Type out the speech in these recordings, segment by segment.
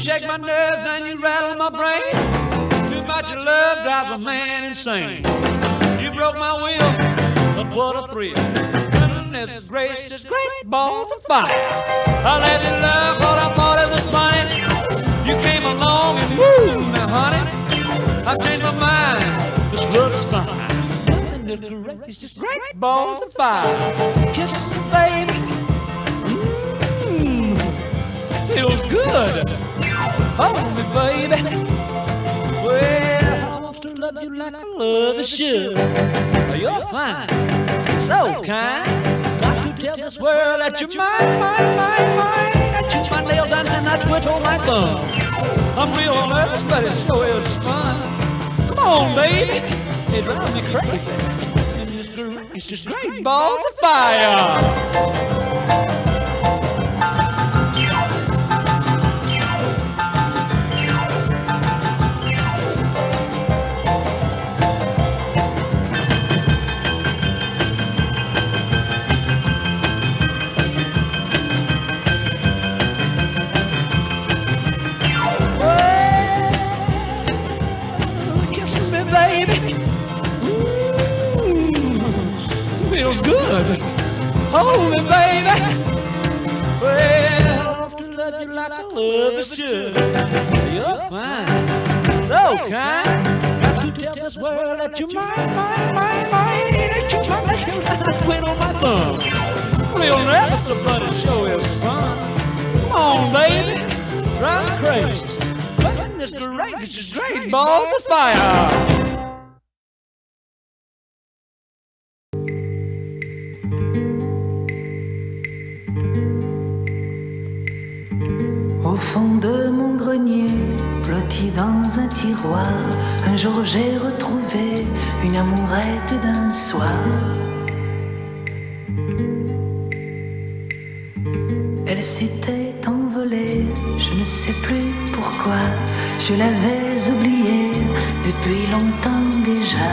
shake my nerves and you rattle my brain. Too much of love drives a man insane. You broke my will, but what a thrill. Goodness gracious, great balls of fire. I let you love what I thought it was funny. You came along and woo, now honey, I've changed my mind. This love is fine. Goodness gracious, great balls of fire. Kisses, baby. Feels good. Hold me, baby. Well, I want to love you like I love you should. You're fine, so kind. Got to tell this world that you're mine, mine, mine, mine. I chew my nails down and I twiddle my thumb. I'm real nervous, but it sure is fun. Come on, baby. It drives me crazy. It's just great balls of fire. Feels good. Hold me, baby. Well, I want to love you like I love you should. You're fine, so kind. Got to tell this world that you're mine, mine, mine, mine. That you're my nails and I twiddle my thumb. Real nervous, but it sure is fun. Come on, baby. Drive me crazy. Goodness gracious, great balls of fire. Au fond de mon grenier, blotti dans un tiroir, un jour j'ai retrouvé une amourette d'un soir. Elle s'était envolée, je ne sais plus pourquoi, je l'avais oubliée depuis longtemps déjà.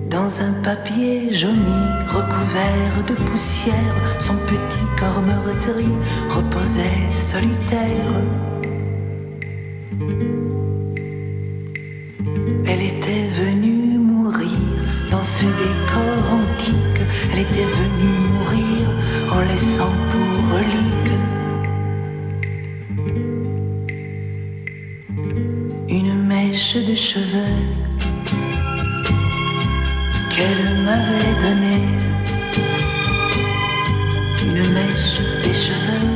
Dans un papier jauni, recouvert de poussière, son petit corps meurtri reposait solitaire. Elle était venue mourir dans ce décor antique. Elle était venue mourir en laissant pour relique une mèche de cheveux qu'elle m'avait donnée, une mèche des cheveux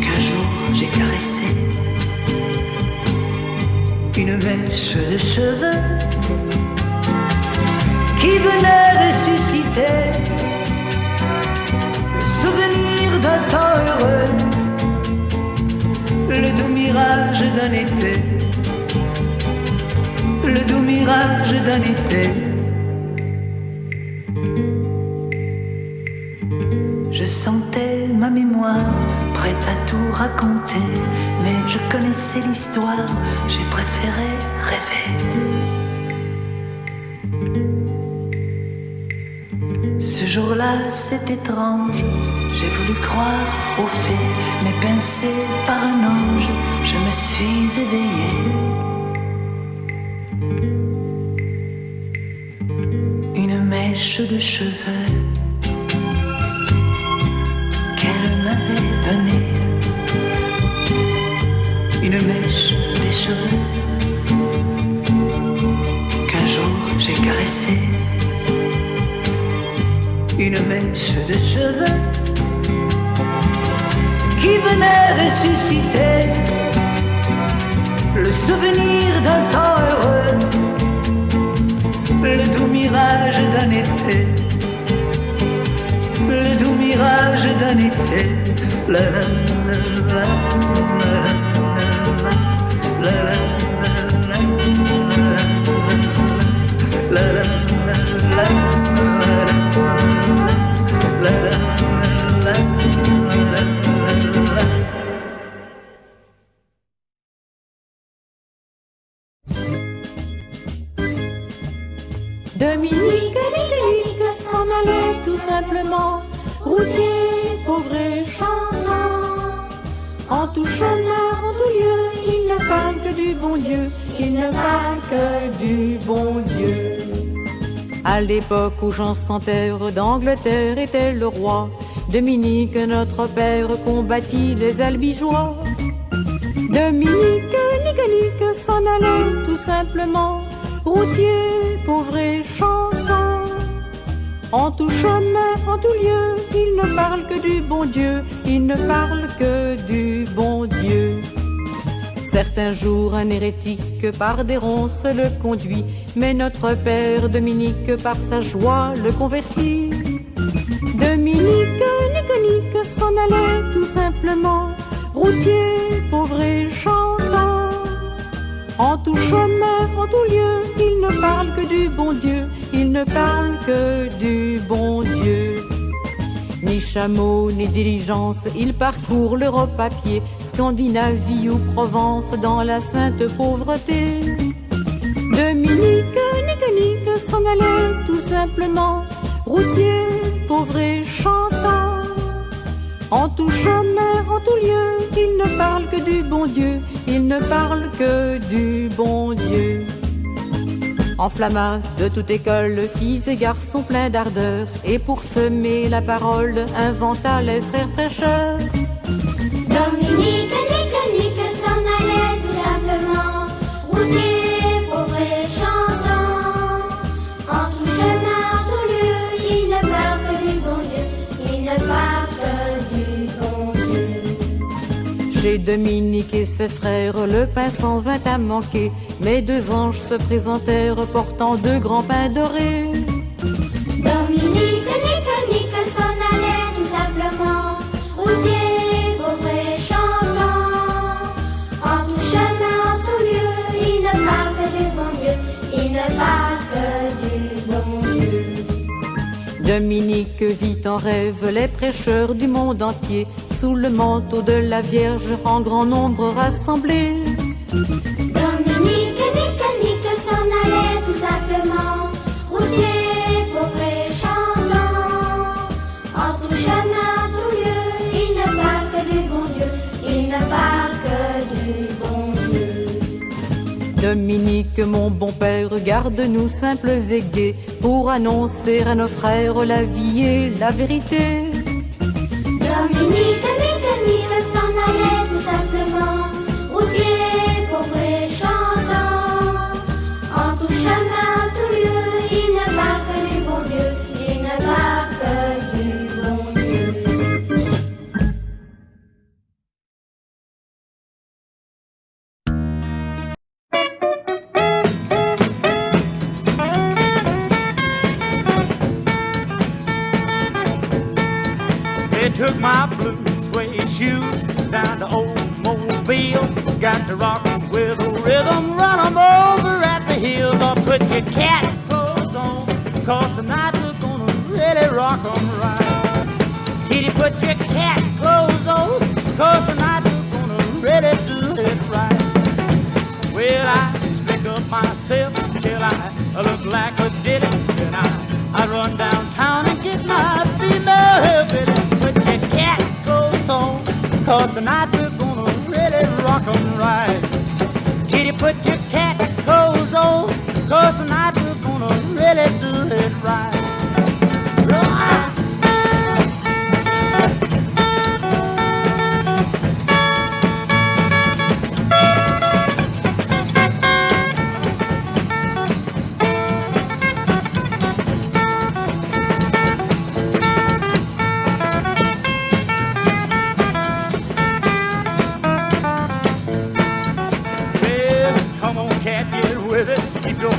qu'un jour j'ai caressée, une mèche de cheveux qui venait ressusciter le souvenir d'un temps heureux, le doux mirage d'un été. Le doux mirage d'un été. Je sentais ma mémoire prête à tout raconter, mais je connaissais l'histoire, j'ai préféré rêver. Ce jour-là, c'est étrange, j'ai voulu croire aux fées, mais pincé par un ange, je me suis éveillée. Mèche de cheveux qu'elle m'avait donnée, une mèche des cheveux qu'un jour j'ai caressée, une mèche de cheveux qui venait ressusciter le souvenir d'un temps heureux, le doux mirage d'un été, le doux mirage d'un été. La la la la la la la la la la Dominique s'en allait tout simplement routiers, pauvres et chantants. En tout chemin, en tout lieu, ils ne parlent que du bon Dieu, ils ne parlent que du bon Dieu. À l'époque où Jean sans terre d'Angleterre était le roi, Dominique, notre père, combattit les albigeois. Dominique, Nique, s'en allait tout simplement, routier, pauvre et chantant. En tout chemin, en tout lieu, il ne parle que du bon Dieu, il ne parle que du bon Dieu. Certains jours, un hérétique par des ronces le conduit, mais notre père Dominique, par sa joie, le convertit. Dominique, Nique, s'en allait tout simplement, routier, pauvre et chantant. En tout chemin, en tout lieu, il ne parle que du bon Dieu, il ne parle que du bon Dieu. Ni chameau, ni diligence, il parcourt l'Europe à pied, Scandinavie ou Provence, dans la sainte pauvreté. Dominique, Nique, s'en allait tout simplement, routier, pauvre et chantant. En tout chemin, en tout lieu, il ne parle que du bon Dieu, il ne parle que du bon Dieu. Enflamma de toute école, filles et garçons pleins d'ardeur, et pour semer la parole, inventa les frères prêcheurs. Dominique, Nique, s'en allait tout simplement, routier, pauvre et chantant. En tout chemin, en tout lieu, il ne parle que du bon Dieu, il ne parle que du bon Dieu. Chez Dominique et ses frères, le pain s'en vint à manquer, mais deux anges se présentèrent portant deux grands pains dorés. Dominique, Nique, s'en allait tout simplement, routier, pauvre et chantant. En tout chemin, en tout lieu, il ne parle que du bon Dieu, il ne parle que du bon Dieu. Dominique vit en rêve les prêcheurs du monde entier, sous le manteau de la Vierge, en grand nombre rassemblés. Dominique, Nique, s'en allait tout simplement, routier, pauvre et chantant. En tout chemin, en tout lieu, il ne parle que du bon Dieu, il ne parle que du bon Dieu. Dominique, mon bon père, garde-nous simples et gais, pour annoncer à nos frères la vie et la vérité. Dominique, Nique, s'en allait tout simplement, routier, pauvre et chantant. En tout chemin, en tout lieu, il ne parle que du bon Dieu, il ne parle que du bon Dieu. They took my blue suede shoes down to old Mobile. Got to rockin' with a rhythm, run 'em over at the hill. Don't put your cat clothes on, 'cause tonight we're gonna really rock 'em right. Kitty, put your cat clothes on, 'cause tonight we're gonna really do it right. Well, I slick up myself till I look like a ditty. Then I run downtown and get my female hillbilly. Put your cat clothes on, 'cause tonight we're gonna really rock 'em right. Kitty, put your cat clothes on, 'cause tonight we're gonna really do it right. Right.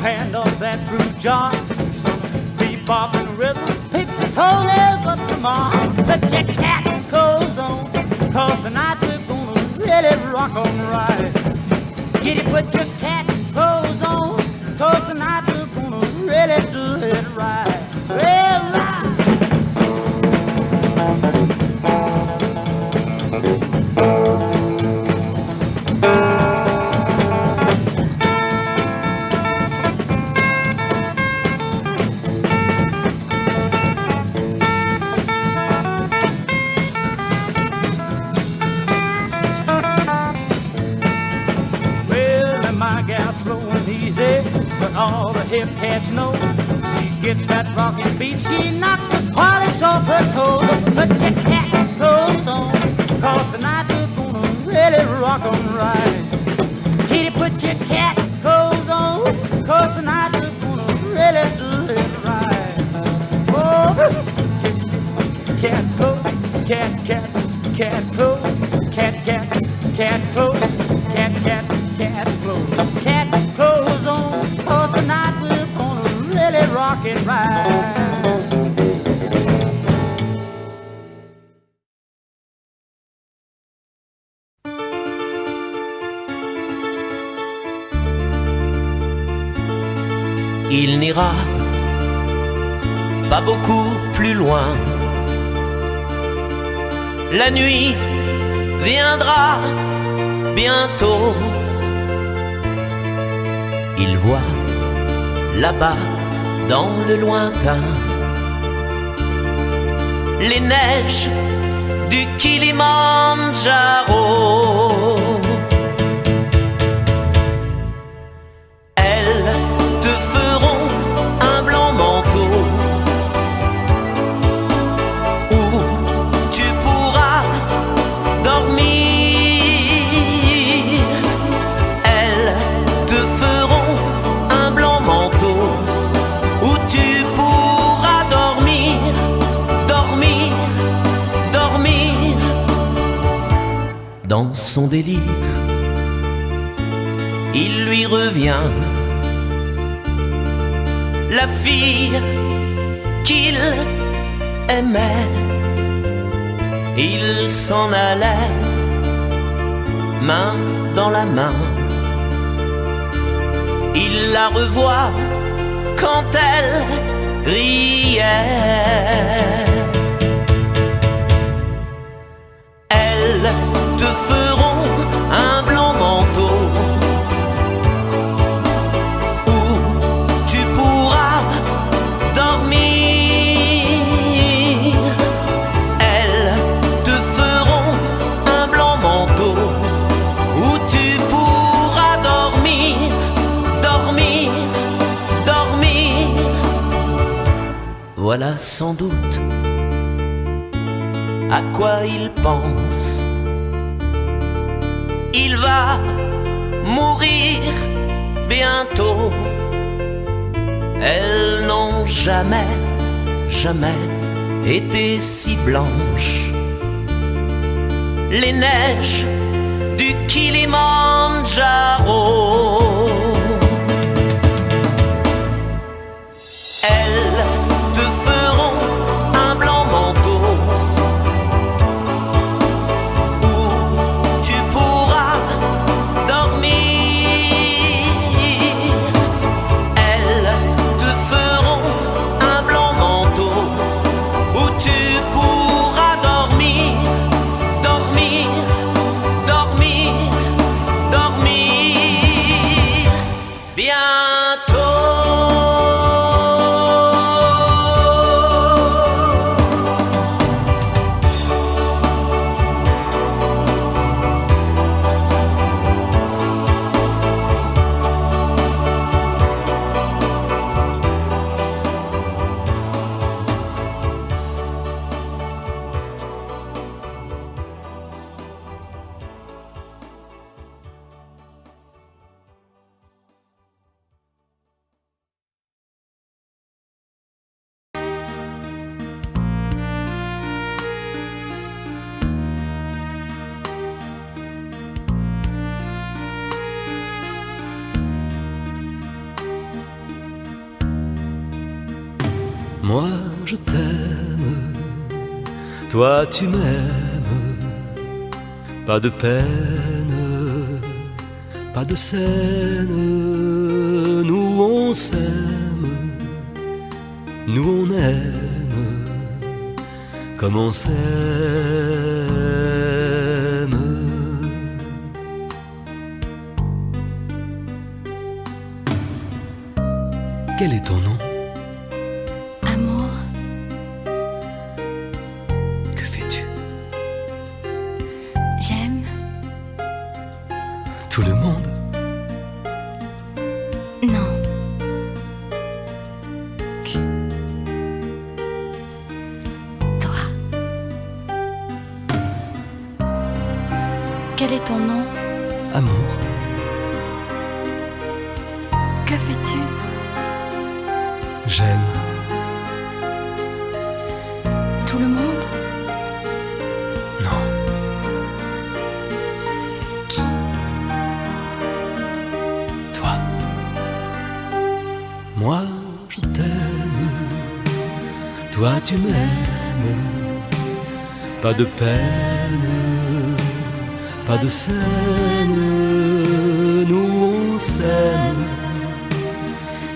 Hand up that fruit jar, some bebop and rhythm, pick the toenails up tomorrow. Put your cat clothes on, 'cause tonight we're gonna really rock 'em right. Kitty, put your cat clothes on, 'cause tonight we're gonna really do it right. Well, right. gets that rocking beat, she knocks the polish off her clothes. Put your cat clothes on, 'cause tonight we're gonna really rock 'em right. Kitty, put your cat clothes on, 'cause tonight we're gonna really do it right. Oh, cat clothes, cat clothes, cat clothes, cat clothes, cat clothes on, 'cause tonight we're gonna really rock it right. Il n'ira pas beaucoup plus loin. La nuit viendra bientôt. Il voit là-bas dans le lointain les neiges du Kilimandjaro. Elles te feront un blanc manteau où tu pourras dormir. Elles te feront un blanc manteau où tu pourras dormir, dormir, dormir. Dans son délire, il lui revient la fille qu'il aimait. Il s'en allait, main dans la main. Il la revoit quand elle riait. Elles te feront un blanc manteau où tu pourras dormir. Elles te feront un blanc manteau où tu pourras dormir, dormir, dormir. Voilà sans doute à quoi il pense. Il va mourir bientôt. Elles n'ont jamais, jamais été si blanches. Les neiges du Kilimandjaro. Elles te feront un blanc manteau où tu pourras dormir. Elles te feront un blanc manteau où tu pourras dormir, dormir, dormir, dormir. Bientôt. Moi je t'aime, toi tu m'aimes, pas de peine, pas de scène, nous on s'aime, nous on aime, comme on s'aime. Quel est ton nom ? Amour, Que fais-tu ? j'aime. Tout le monde ? Non, Qui ? Quel est ton nom? Amour. Que fais-tu? J'aime. Tout le monde? Non. Qui? Toi. Moi, je t'aime. Toi, tu m'aimes. Pas de peine, pas de scène. Nous, on s'aime.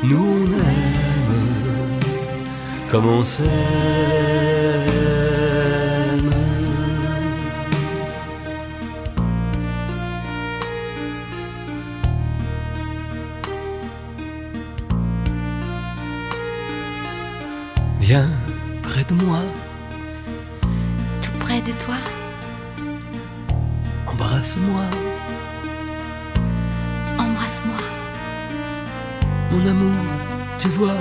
Nous, on aime. Comme on s'aime. Viens près de moi, Tout près de toi? embrasse-moi, Embrasse-moi. mon amour, tu vois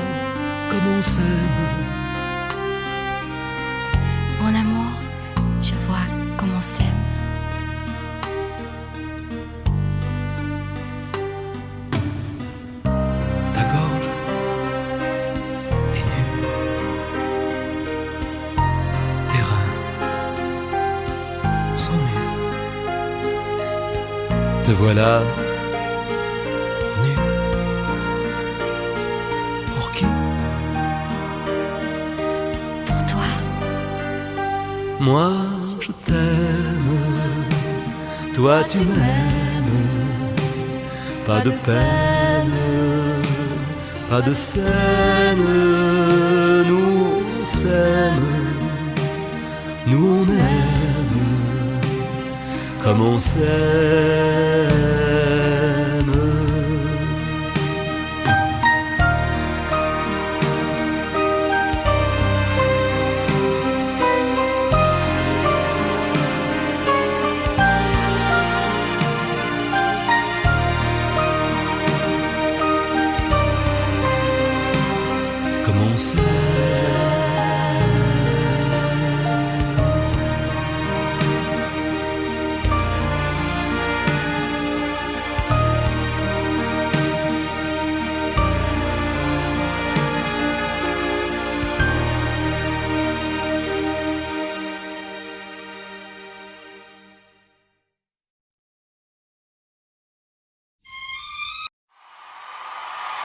comme on s'aime. Mon amour, je vois comment on s'aime. Ta gorge est nue, tes reins sont nus. Te voilà nu. Pour qui? Pour toi? Moi, je t'aime. Toi, tu m'aimes. Pas de peine, pas de scène. Nous, on s'aime. Nous, on aime. Comme on s'aime.